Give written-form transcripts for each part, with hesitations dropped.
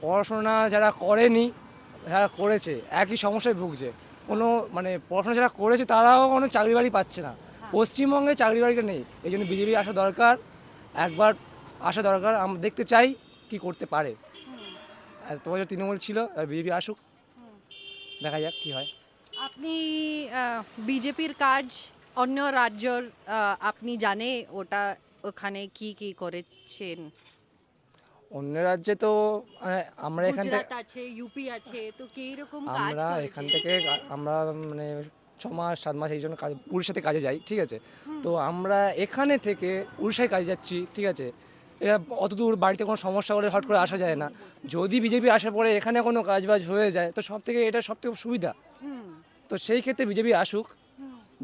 পড়াশোনা যারা করেনি, যারা করেছে একই সমস্যায় ভুগছে। কোনো মানে পড়াশোনা যারা করেছে তারাও কোনো চাকরি বাড়ি পাচ্ছে না। পশ্চিমবঙ্গে চাকরি বাড়িটা নেই, এই জন্য বিজেপি আসা দরকার, একবার আসা দরকার। আমরা দেখতে চাই কি করতে পারে। এত বছর তৃণমূল ছিল, আর বিজেপি আসুক, দেখা যাক কি হয়। আপনি বিজেপির কাজ অন্য রাজ্যর আপনি জানে ওটা ওখানে কি কি করেছেন? অন্য রাজ্যে তো মানে আমরা এখান থেকে গুজরাট আছে, ইউপি আছে, তো কি রকম কাজ আমরা করেছে? এখান থেকে আমরা মানে 6 মাস 7 মাস এই জন্য কাজ উড়িষ্যাতে কাজে যাই, ঠিক আছে। তো আমরা এখানে থেকে উড়িষ্যায় কাজে যাচ্ছি, ঠিক আছে। এরা অত দূর বাড়িতে কোনো সমস্যা হলে হট করে আসা যায় না। যদি বিজেপি আসার পরে এখানে কোনো কাজবাজ হয়ে যায় তো এটা সব থেকে সুবিধা। তো সেই ক্ষেত্রে বিজেপি আসুক,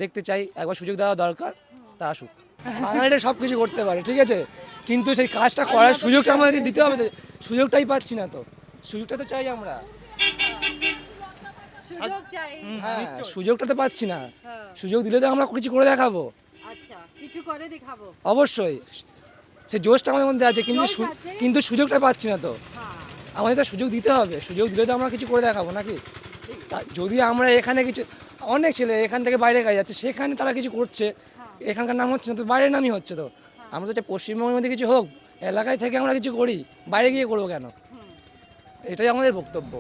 দেখতে চাই, একবার সুযোগ দেওয়া দরকার, তা আসুক। বাঙালিরা সব কিছু করতে পারে, ঠিক আছে, কিন্তু সেই কাজটা করার সুযোগটা আমাদের দিতে হবে তো। সুযোগটাই পাচ্ছি না তো, সুযোগটা তো চাই আমরা। সুযোগ চাই। হ্যাঁ, সুযোগটা তো পাচ্ছি না। হ্যাঁ। সুযোগ দিলে তো আমরা কিছু করে দেখাবো। আচ্ছা, কিছু করে দেখাবো। অবশ্যই, সে জোশটা আমাদের মধ্যে আছে, কিন্তু জোশ আছে। কিন্তু সুযোগটা পাচ্ছি না তো। হ্যাঁ। আমাদের তো সুযোগ দিতে হবে, সুযোগ দিলে তো আমরা কিছু করে দেখাবো নাকি। যদি আমরা এখানে কিছু, অনেক ছেলে এখান থেকে বাইরে কাজে যাচ্ছে, সেখানে তারা কিছু করছে, এখানকার নাম হচ্ছে না তো, বাইরের নামই হচ্ছে তো। আমরা তো চাই পশ্চিমবঙ্গের মধ্যে কিছু হোক, এলাকায় থেকে আমরা কিছু করি, বাইরে গিয়ে করবো কেন? এটাই আমাদের বক্তব্য।